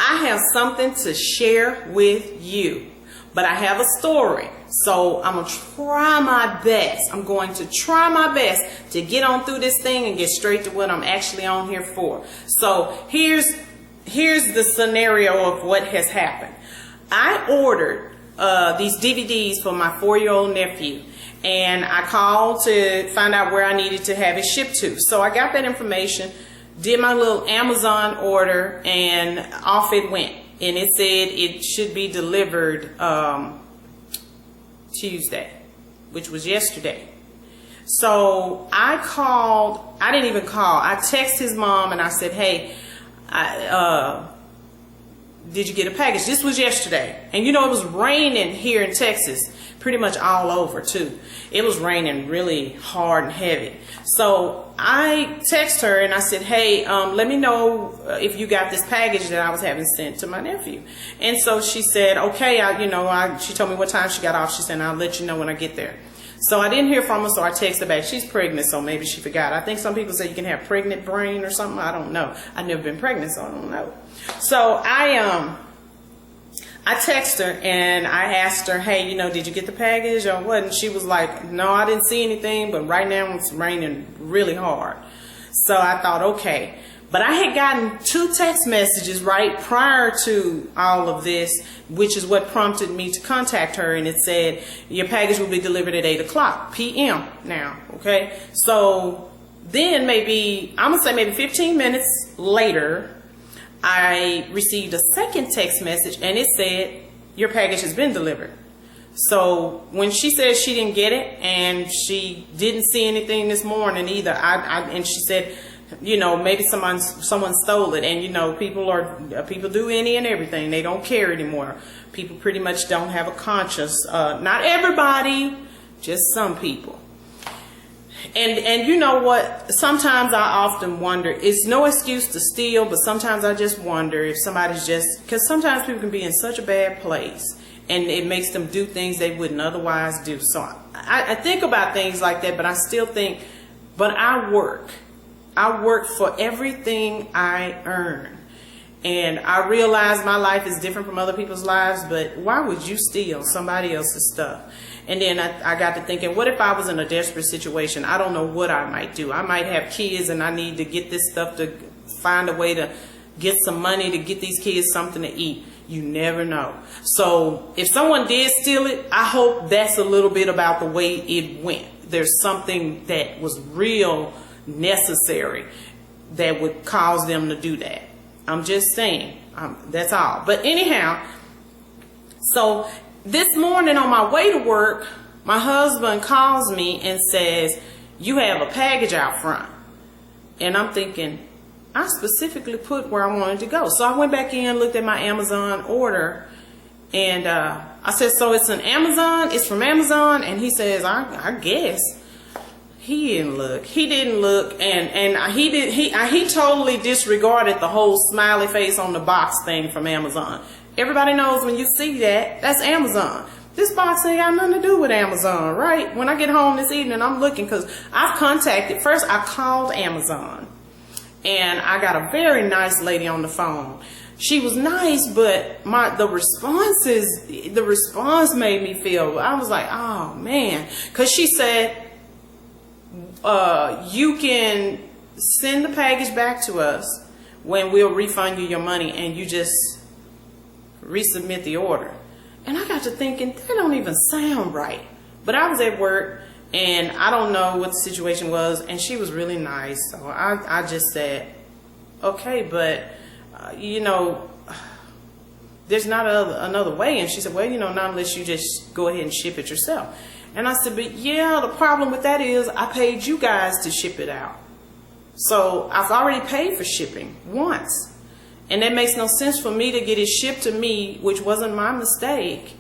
I have something to share with you, but I have a story. So I'm going to try my best. I'm going to try my best to get on through this thing and get straight to what I'm actually on here for. So here's the scenario of what has happened. I ordered these DVDs for my 4-year-old nephew, and I called to find out where I needed to have it shipped to. So I got that information, did my little Amazon order, and off it went. And it said it should be delivered Tuesday, which was yesterday. So I didn't even call. I texted his mom and I said, hey, did you get a package? This was yesterday. And you know, it was raining here in Texas, pretty much all over too. It was raining really hard and heavy. So I texted her and I said, hey, let me know if you got this package that I was having sent to my nephew. And so she said, okay, she told me what time she got off. She said, I'll let you know when I get there. So I didn't hear from her, so I texted her back. She's pregnant, so maybe she forgot. I think some people say you can have pregnant brain or something. I don't know. I've never been pregnant, so I don't know. So I texted her and I asked her, hey, did you get the package or what? And she was like, no, I didn't see anything, but right now it's raining really hard. So I thought, okay. But I had gotten 2 text messages right prior to all of this, which is what prompted me to contact her. And it said, your package will be delivered at 8:00 p.m. now. Okay. So then I'm going to say maybe 15 minutes later, I received a second text message and it said, your package has been delivered. So when she said she didn't get it and she didn't see anything this morning either, and she said, maybe someone stole it. And people do any and everything. They don't care anymore. People pretty much don't have a conscience. Not everybody, just some people. And you know what? Sometimes I often wonder, it's no excuse to steal, but sometimes I just wonder if somebody's because sometimes people can be in such a bad place and it makes them do things they wouldn't otherwise do. So I think about things like that, but I still think, but I work for everything I earn. And I realize my life is different from other people's lives, but why would you steal somebody else's stuff? And then I got to thinking, what if I was in a desperate situation? I don't know what I might do. I might have kids and I need to get this stuff to find a way to get some money to get these kids something to eat. You never know. So if someone did steal it, I hope that's a little bit about the way it went. There's something that was real necessary that would cause them to do that. I'm just saying, that's all. But anyhow, so this morning on my way to work, my husband calls me and says, you have a package out front. And I'm thinking, I specifically put where I wanted to go. So I went back in, looked at my Amazon order, and I said, so it's from Amazon? And he says, I guess. He didn't look, and he totally disregarded the whole smiley face on the box thing from Amazon. Everybody knows when you see that, that's Amazon. This box ain't got nothing to do with Amazon, right? When I get home this evening, I'm looking because I called Amazon, and I got a very nice lady on the phone. She was nice, but the response made me feel, I was like, oh man, because she said, you can send the package back to us when we'll refund you your money and you just resubmit the order. And I got to thinking, that don't even sound right. But I was at work and I don't know what the situation was, and she was really nice. So I just said, okay, but there's not another way. And she said, well, not unless you just go ahead and ship it yourself. And I said, but yeah, the problem with that is I paid you guys to ship it out. So I've already paid for shipping once. And that makes no sense for me to get it shipped to me, which wasn't my mistake,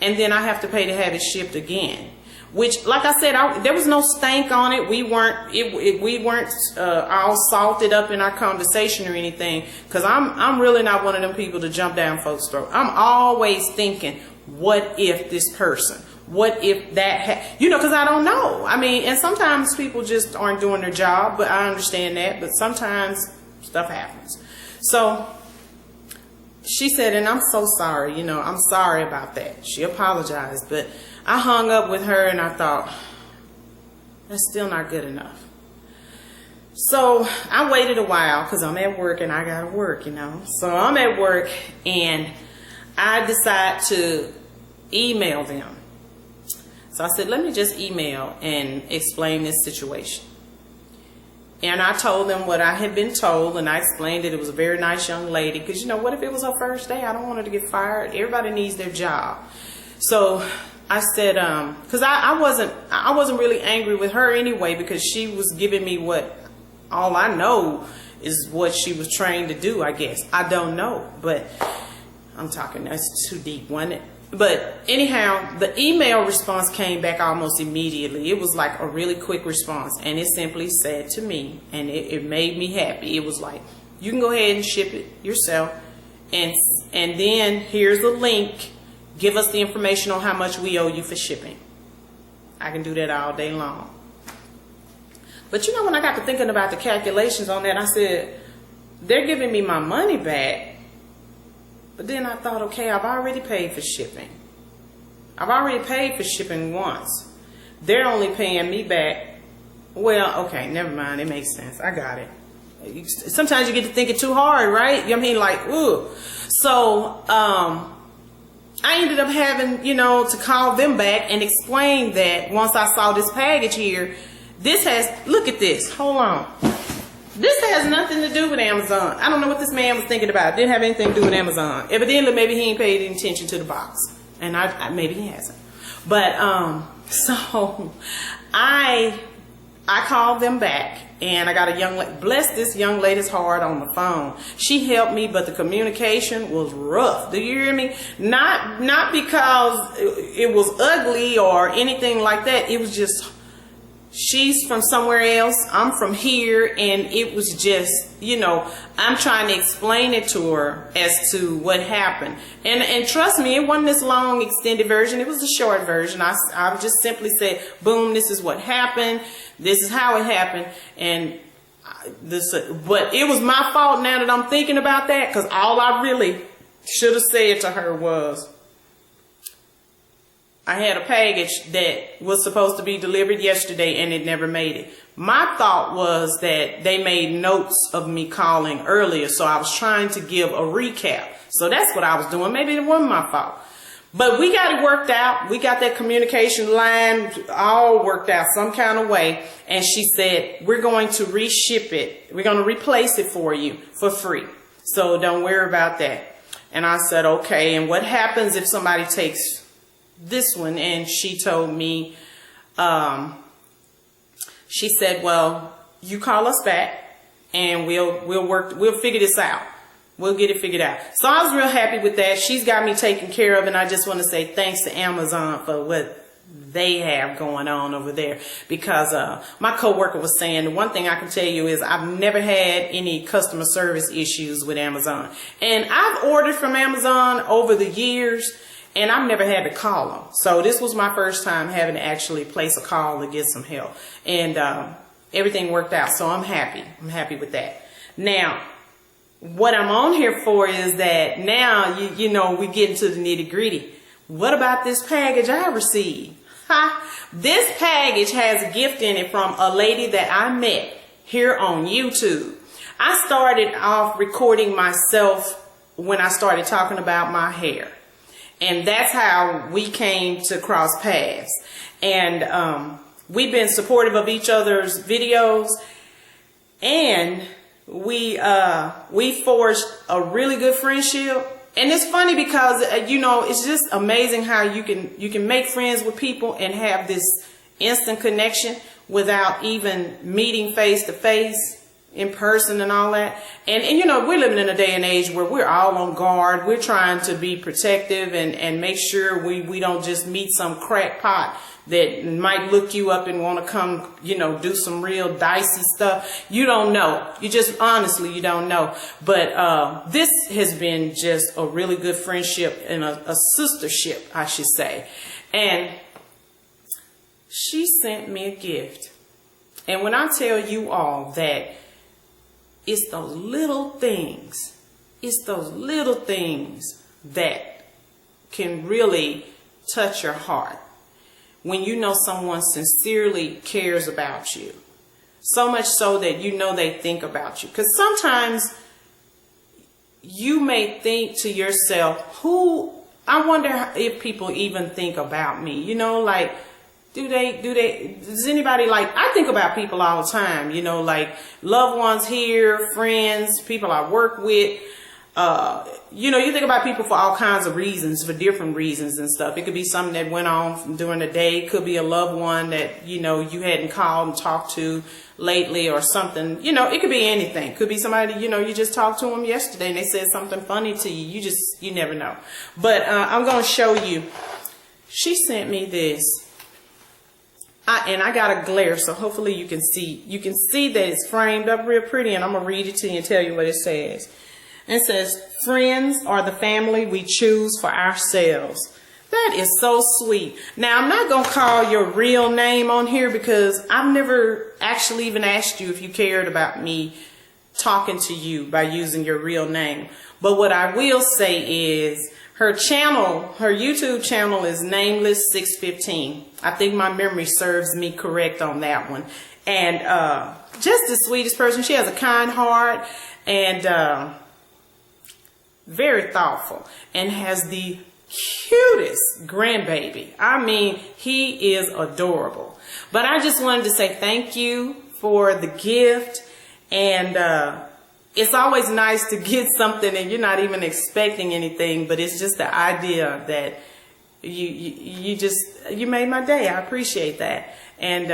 and then I have to pay to have it shipped again. Which, like I said, there was no stank on it. We weren't all salted up in our conversation or anything. Because I'm really not one of them people to jump down folks' throat. I'm always thinking, what if this person? What if that, because I don't know. I mean, and sometimes people just aren't doing their job, but I understand that. But sometimes stuff happens. So she said, and I'm so sorry, you know, I'm sorry about that. She apologized, but I hung up with her and I thought, that's still not good enough. So I waited a while because I'm at work and I gotta work, you know. So I'm at work and I decide to email them. So I said, let me just email and explain this situation. And I told them what I had been told, and I explained that it was a very nice young lady. Because, you know, what if it was her first day? I don't want her to get fired. Everybody needs their job. So I said, because I wasn't really angry with her anyway, because she was giving me what, all I know is what she was trained to do, I guess. I don't know, but I'm talking, that's too deep, wasn't it? But anyhow, the email response came back almost immediately. It was like a really quick response. And it simply said to me, and it made me happy. It was like, you can go ahead and ship it yourself. And then here's the link. Give us the information on how much we owe you for shipping. I can do that all day long. But you know, when I got to thinking about the calculations on that, I said, they're giving me my money back. But then I thought, okay, I've already paid for shipping. I've already paid for shipping once. They're only paying me back. Well, okay, never mind. It makes sense. I got it. Sometimes you get to thinking too hard, right? You know what I mean? Like, ooh. So, I ended up having, you know, to call them back and explain that once I saw this package here, this has, look at this. Hold on. This has nothing to do with Amazon. I don't know what this man was thinking about. It didn't have anything to do with Amazon. Evidently, maybe he ain't paid any attention to the box. And maybe he hasn't. But, so I called them back and I got a young lady, bless this young lady's heart, on the phone. She helped me, but the communication was rough. Do you hear me? Not because it was ugly or anything like that. It was just, she's from somewhere else, I'm from here, and it was just, you know, I'm trying to explain it to her as to what happened. And trust me, it wasn't this long extended version, it was the short version. I just simply said, boom, this is what happened, this is how it happened, and but it was my fault now that I'm thinking about that, because all I really should have said to her was, I had a package that was supposed to be delivered yesterday and it never made it. My thought was that they made notes of me calling earlier, so I was trying to give a recap. So that's what I was doing. Maybe it wasn't my fault. But we got it worked out. We got that communication line all worked out some kind of way. And she said, we're going to reship it. We're going to replace it for you for free. So don't worry about that. And I said, okay. And what happens if somebody takes this one? And she told me, she said, well, you call us back and we'll figure this out. We'll get it figured out. So I was real happy with that. She's got me taken care of, and I just want to say thanks to Amazon for what they have going on over there, because my coworker was saying, the one thing I can tell you is I've never had any customer service issues with Amazon. And I've ordered from Amazon over the years, and I've never had to call them. So this was my first time having to actually place a call to get some help. And everything worked out, so I'm happy. I'm happy with that. Now, what I'm on here for is that now, you know, we get into the nitty gritty. What about this package I received? This package has a gift in it from a lady that I met here on YouTube. I started off recording myself when I started talking about my hair. And that's how we came to cross paths. And we've been supportive of each other's videos. And we forged a really good friendship. And it's funny because, you know, it's just amazing how you can make friends with people and have this instant connection without even meeting face to face, in person and all that. And you know, we're living in a day and age where we're all on guard. We're trying to be protective and make sure we don't just meet some crackpot that might look you up and want to come, you know, do some real dicey stuff. You don't know. You just, honestly, you don't know. But this has been just a really good friendship and a sistership, I should say. And she sent me a gift. And when I tell you all that it's those little things it's those little things that can really touch your heart when you know someone sincerely cares about you. So much so that you know they think about you. Because sometimes you may think to yourself, I wonder if people even think about me. You know, like, does anybody, like, I think about people all the time, you know, like loved ones here, friends, people I work with. You know, you think about people for all kinds of reasons, for different reasons and stuff. It could be something that went on during the day. It could be a loved one that, you know, you hadn't called and talked to lately or something. You know, it could be anything. It could be somebody, you know, you just talked to them yesterday and they said something funny to you. You never know. But I'm going to show you. She sent me this. And I got a glare, so hopefully you can see. You can see that it's framed up real pretty, and I'm going to read it to you and tell you what it says. It says, friends are the family we choose for ourselves. That is so sweet. Now, I'm not going to call your real name on here because I've never actually even asked you if you cared about me talking to you by using your real name. But what I will say is her channel, her YouTube channel is Nameless615. I think my memory serves me correct on that one. And just the sweetest person. She has a kind heart and very thoughtful, and has the cutest grandbaby. I mean, he is adorable. But I just wanted to say thank you for the gift. And it's always nice to get something and you're not even expecting anything, but it's just the idea that you made my day. I appreciate that. And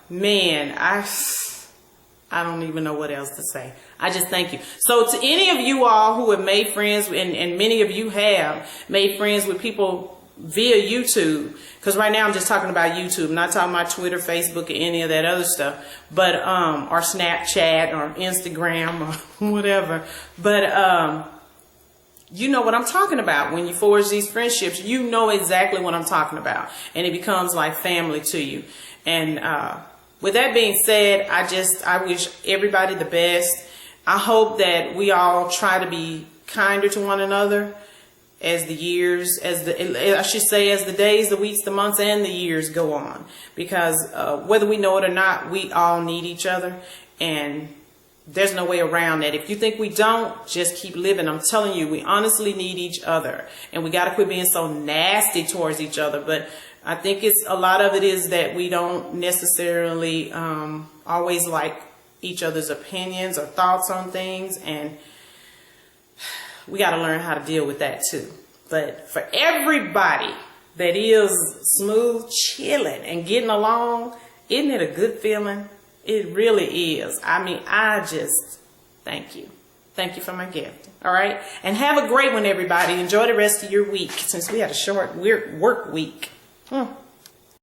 man, I don't even know what else to say. I just thank you. So to any of you all who have made friends, and many of you have made friends with people via YouTube, because right now I'm just talking about YouTube, not talking about Twitter, Facebook, or any of that other stuff, but or Snapchat or Instagram or whatever. But you know what I'm talking about. When you forge these friendships, you know exactly what I'm talking about, and it becomes like family to you. And with that being said, I wish everybody the best. I hope that we all try to be kinder to one another as the years, as the days, the weeks, the months, and the years go on. Because whether we know it or not, we all need each other. And there's no way around that. If you think we don't, just keep living. I'm telling you, we honestly need each other. And we got to quit being so nasty towards each other. But I think a lot of it is that we don't necessarily always like each other's opinions or thoughts on things, and we got to learn how to deal with that too. But for everybody that is smooth chilling and getting along, isn't it a good feeling? It really is. I mean, I just thank you. Thank you for my gift. All right. And have a great one, everybody. Enjoy the rest of your week, since we had a short work week.